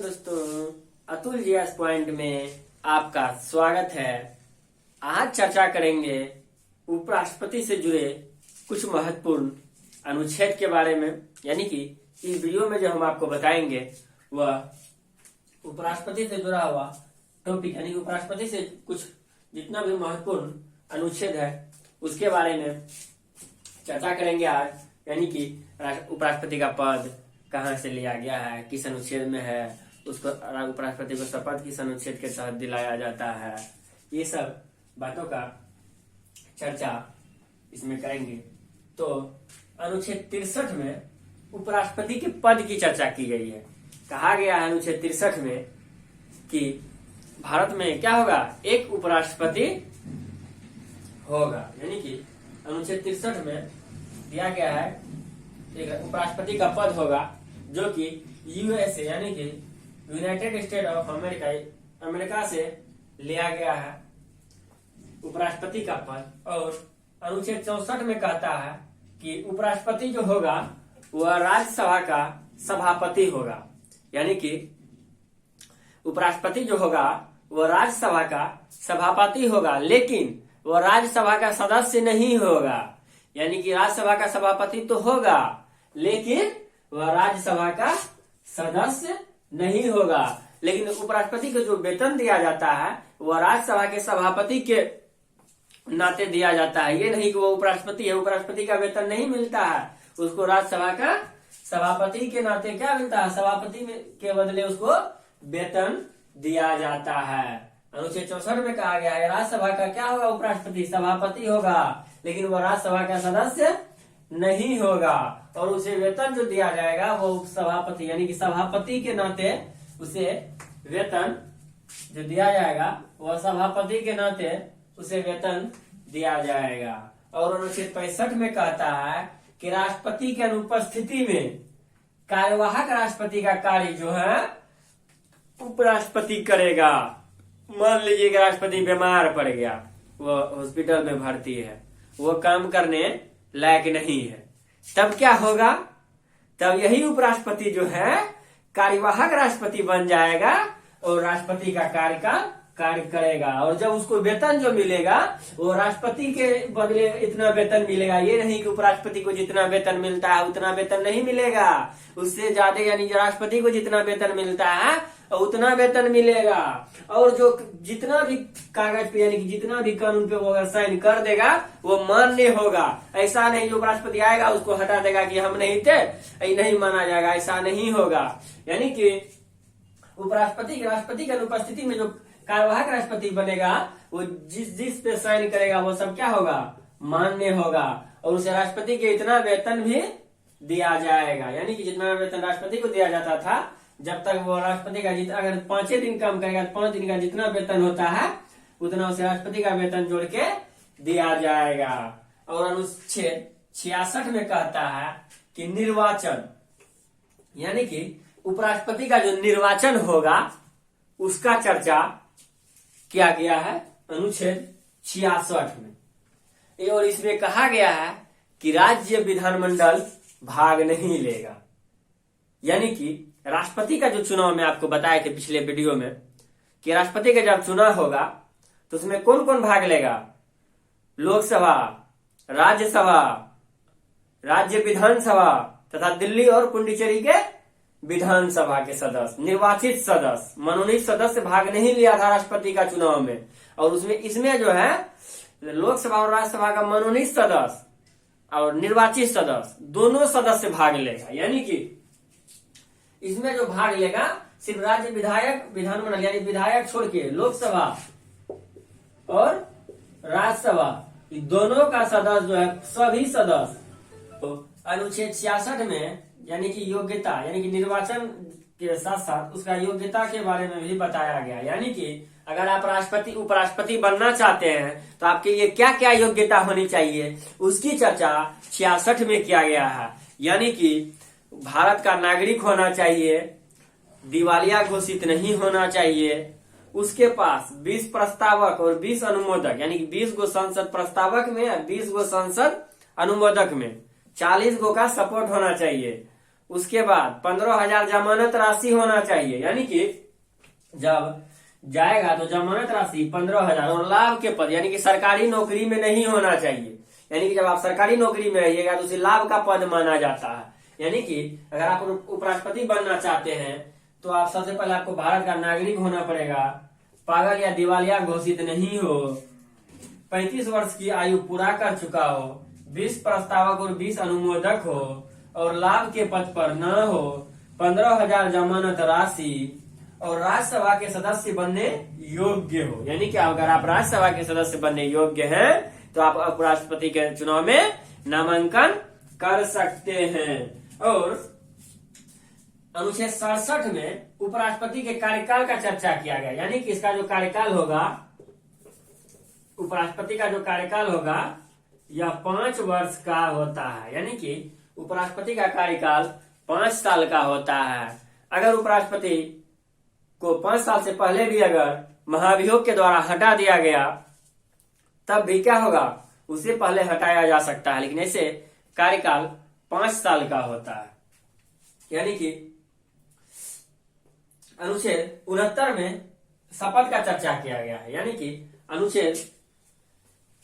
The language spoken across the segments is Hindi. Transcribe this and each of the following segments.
दोस्तों, अतुल जी एस पॉइंट में आपका स्वागत है। आज चर्चा करेंगे उपराष्ट्रपति से जुड़े कुछ महत्वपूर्ण अनुच्छेद के बारे में। यानी कि इस वीडियो में जो हम आपको बताएंगे वह उपराष्ट्रपति से जुड़ा हुआ टॉपिक, यानी कि उपराष्ट्रपति से कुछ जितना भी महत्वपूर्ण अनुच्छेद है उसके बारे में चर्चा करेंगे आज। यानी कि उपराष्ट्रपति का पद कहाँ से लिया गया है, किस अनुच्छेद में है, उसको उपराष्ट्रपति को शपथ किस अनुच्छेद के तहत दिलाया जाता है, ये सब बातों का चर्चा इसमें करेंगे। तो अनुच्छेद 63 में उपराष्ट्रपति के पद की चर्चा की गई है। कहा गया है अनुच्छेद 63 में कि भारत में क्या होगा, एक उपराष्ट्रपति होगा। यानी कि अनुच्छेद 63 में दिया गया है एक उपराष्ट्रपति का पद होगा जो कि यूएसए यानी कि यूनाइटेड स्टेट ऑफ अमेरिका से लिया गया है उपराष्ट्रपति का पद। और अनुच्छेद 64 में कहता है कि उपराष्ट्रपति जो होगा वह राज्यसभा का सभापति होगा। यानी कि उपराष्ट्रपति जो होगा वह राज्यसभा का सभापति होगा, लेकिन वह राज्यसभा का सदस्य नहीं होगा। यानी कि राज्यसभा का सभापति तो होगा लेकिन वह राज्यसभा का सदस्य नहीं होगा। लेकिन उपराष्ट्रपति को जो वेतन दिया जाता है वह राज्यसभा के सभापति के नाते दिया जाता है। ये नहीं कि वो उपराष्ट्रपति है, उपराष्ट्रपति का वेतन नहीं मिलता है, उसको राज्यसभा का सभापति के नाते क्या मिलता है, सभापति के बदले उसको वेतन दिया जाता है। अनुच्छेद 64 में कहा गया है राज्यसभा का क्या होगा, उपराष्ट्रपति सभापति होगा, लेकिन वह राज्यसभा का सदस्य नहीं होगा। और उसे वेतन जो दिया जाएगा वो सभापति यानी कि सभापति के नाते उसे वेतन जो दिया जाएगा वह सभापति के नाते उसे वेतन दिया जाएगा। और अनुच्छेद 65 में कहता है कि राष्ट्रपति की अनुपस्थिति में कार्यवाहक राष्ट्रपति का कार्य जो है उपराष्ट्रपति करेगा। मान लीजिए कि राष्ट्रपति बीमार पड़ गया, वो हॉस्पिटल में भर्ती है, वो काम करने लायक नहीं है, तब क्या होगा, तब यही उपराष्ट्रपति जो है कार्यवाहक राष्ट्रपति बन जाएगा और राष्ट्रपति का कार्य करेगा। और जब उसको वेतन जो मिलेगा वो राष्ट्रपति के बदले इतना वेतन मिलेगा। ये नहीं कि उपराष्ट्रपति को जितना वेतन मिलता है उतना वेतन नहीं मिलेगा, उससे ज्यादा, यानी राष्ट्रपति को जितना वेतन मिलता है उतना वेतन मिलेगा। और जो जितना भी कागज पे यानी कि जितना भी कानून पे वो अगर साइन कर देगा वो मान्य होगा। ऐसा नहीं जो उपराष्ट्रपति आएगा उसको हटा देगा कि हम नहीं थे, नहीं माना जाएगा, ऐसा नहीं होगा। यानी कि उपराष्ट्रपति राष्ट्रपति की अनुपस्थिति में जो कार्यवाहक राष्ट्रपति बनेगा वो जिस पे साइन करेगा वो सब क्या होगा, मान्य होगा। और उसे राष्ट्रपति के इतना वेतन भी दिया जाएगा। यानी कि जितना वेतन राष्ट्रपति को दिया जाता था, जब तक वो राष्ट्रपति का अगर 5 दिन काम करेगा तो 5 दिन का जितना वेतन होता है उतना उसे राष्ट्रपति का वेतन जोड़ के दिया जाएगा। और अनुच्छेद 66 में कहता है कि निर्वाचन यानी कि उपराष्ट्रपति का जो निर्वाचन होगा उसका चर्चा किया गया है अनुच्छेद 66 में। और इसमें कहा गया है कि राज्य विधानमंडल भाग नहीं लेगा। यानी कि राष्ट्रपति का जो चुनाव में आपको बताए थे पिछले वीडियो में कि राष्ट्रपति का जब चुनाव होगा तो उसमें कौन कौन भाग लेगा, लोकसभा, राज्यसभा, राज्य विधानसभा तथा दिल्ली और पुडुचेरी के विधानसभा के सदस्य, निर्वाचित सदस्य, मनोनीत सदस्य भाग नहीं लिया था राष्ट्रपति का चुनाव में। और इसमें जो है लोकसभा और राज्यसभा का मनोनीत सदस्य और निर्वाचित सदस्य दोनों सदस्य भाग लेगा। यानी कि इसमें जो भाग लेगा सिर्फ राज्य विधानमंडल यानी विधायक छोड़ के लोकसभा और राज्यसभा दोनों का सदस्य जो है सभी सदस्य। तो अनुच्छेद 66 में यानी कि योग्यता यानी कि निर्वाचन के साथ साथ उसका योग्यता के बारे में भी बताया गया। यानी कि अगर आप उपराष्ट्रपति बनना चाहते हैं तो आपके लिए क्या क्या योग्यता होनी चाहिए उसकी चर्चा 66 में किया गया है। यानी कि भारत का नागरिक होना चाहिए, दिवालिया घोषित नहीं होना चाहिए, उसके पास 20 प्रस्तावक और 20 अनुमोदक यानी कि 20 गो संसद प्रस्तावक में और 20 गो संसद अनुमोदक में 40 गो का सपोर्ट होना चाहिए। उसके बाद 15,000 जमानत राशि होना चाहिए, यानी कि जब जाएगा तो जमानत राशि 15,000 और लाभ के पद, यानी कि सरकारी नौकरी में नहीं होना चाहिए। यानी कि जब आप सरकारी नौकरी में रहिएगा तो उसे लाभ का पद माना जाता है। यानी कि अगर आप उपराष्ट्रपति बनना चाहते हैं तो आप सबसे पहले आपको भारत का नागरिक होना पड़ेगा, पागल या दिवालिया घोषित नहीं हो, 35 वर्ष की आयु पूरा कर चुका हो, 20 प्रस्तावक और 20 अनुमोदक हो और लाभ के पद पर न हो, 15,000 जमानत राशि और राज्यसभा के सदस्य बनने योग्य हो। यानी कि अगर आप राज्यसभा के सदस्य बनने योग्य हैं तो आप उपराष्ट्रपति के चुनाव में नामांकन कर सकते हैं। और अनुच्छेद 67 में उपराष्ट्रपति के कार्यकाल का चर्चा किया गया, यानी कि इसका जो कार्यकाल होगा, उपराष्ट्रपति का जो कार्यकाल होगा यह 5 वर्ष का होता है। यानी कि उपराष्ट्रपति का कार्यकाल 5 साल का होता है। अगर उपराष्ट्रपति को 5 साल से पहले भी अगर महाभियोग के द्वारा हटा दिया गया तब भी क्या होगा, उसे पहले हटाया जा सकता है, लेकिन ऐसे कार्यकाल 5 साल का होता है। यानी कि अनुच्छेद 69 में शपथ का चर्चा किया गया है। यानी कि अनुच्छेद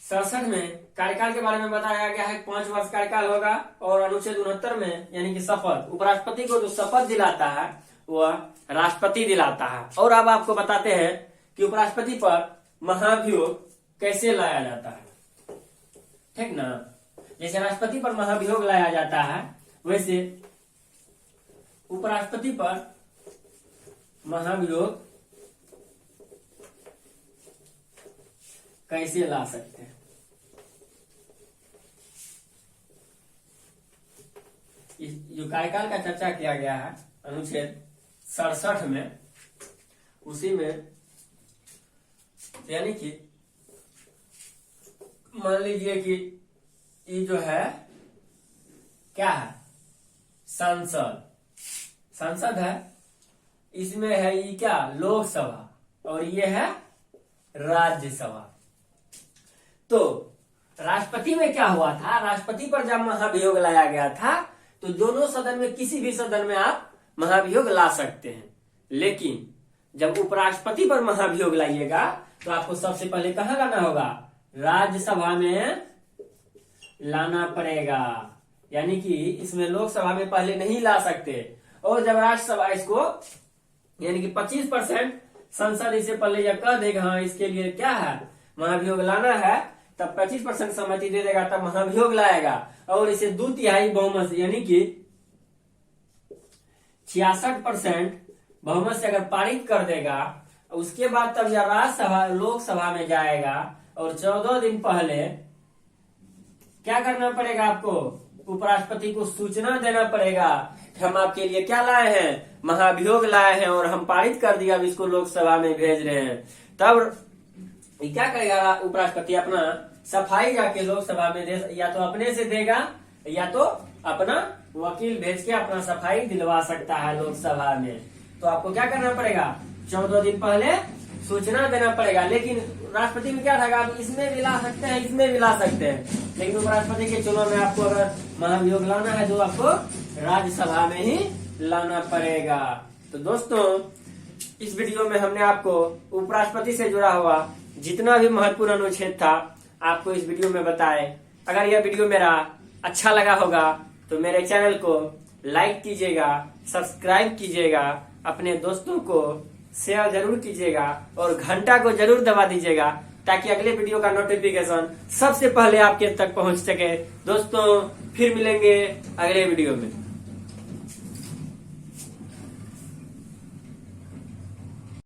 67 में कार्यकाल के बारे में बताया गया है 5 वर्ष कार्यकाल होगा, और अनुच्छेद 69 में यानी कि शपथ, उपराष्ट्रपति को जो शपथ दिलाता है वह राष्ट्रपति दिलाता है। और अब आपको बताते हैं कि उपराष्ट्रपति पर महाभियोग कैसे लाया जाता है, ठीक ना। जैसे राष्ट्रपति पर महाभियोग लाया जाता है वैसे उपराष्ट्रपति पर महाभियोग कैसे ला सकते हैं। जो कार्यकाल का चर्चा किया गया है अनुच्छेद 67 में, उसी में यानी कि मान लीजिए कि ये जो है क्या है, संसद है, इसमें है ये क्या, लोकसभा, और ये है राज्यसभा। तो राष्ट्रपति में क्या हुआ था, राष्ट्रपति पर जब महाभियोग लाया गया था तो दोनों सदन में किसी भी सदन में आप महाभियोग ला सकते हैं, लेकिन जब उपराष्ट्रपति पर महाभियोग लाइएगा तो आपको सबसे पहले कहाँ लाना होगा, राज्यसभा में लाना पड़ेगा। यानी कि इसमें लोकसभा में पहले नहीं ला सकते, और जब राज्यसभा इसको यानी कि 25% संसद इसे पहले यह कह देगा हाँ इसके लिए क्या है महाभियोग लाना है, तब 25% सहमति दे देगा, तब महाभियोग लाएगा, और इसे 2/3 बहुमत से यानी कि 66% बहुमत से अगर पारित कर देगा, उसके बाद तब यह राज्यसभा लोकसभा में जाएगा, और 14 दिन पहले क्या करना पड़ेगा आपको, उपराष्ट्रपति को सूचना देना पड़ेगा कि हम आपके लिए क्या लाए हैं, महाभियोग लाए हैं और हम पारित कर दिया, अब इसको लोकसभा में भेज रहे हैं। तब क्या करेगा उपराष्ट्रपति, अपना सफाई जाके लोकसभा में दे, या तो अपने से देगा या तो अपना वकील भेज के अपना सफाई दिलवा सकता है लोकसभा में। तो आपको क्या करना पड़ेगा, 14 दिन पहले सूचना देना पड़ेगा। लेकिन राष्ट्रपति में क्या था, आप इसमें भी ला सकते हैं, इसमें भी ला सकते हैं, लेकिन उपराष्ट्रपति के चुनाव में आपको अगर महाभियोग लाना है तो आपको राज्यसभा में ही लाना पड़ेगा। तो दोस्तों, इस वीडियो में हमने आपको उपराष्ट्रपति से जुड़ा हुआ जितना भी महत्वपूर्ण अनुच्छेद था आपको इस वीडियो में बताए। अगर यह वीडियो मेरा अच्छा लगा होगा तो मेरे चैनल को लाइक कीजिएगा, सब्सक्राइब कीजिएगा, अपने दोस्तों को शेयर जरूर कीजिएगा और घंटा को जरूर दबा दीजिएगा ताकि अगले वीडियो का नोटिफिकेशन सबसे पहले आपके तक पहुंच सके। दोस्तों, फिर मिलेंगे अगले वीडियो में।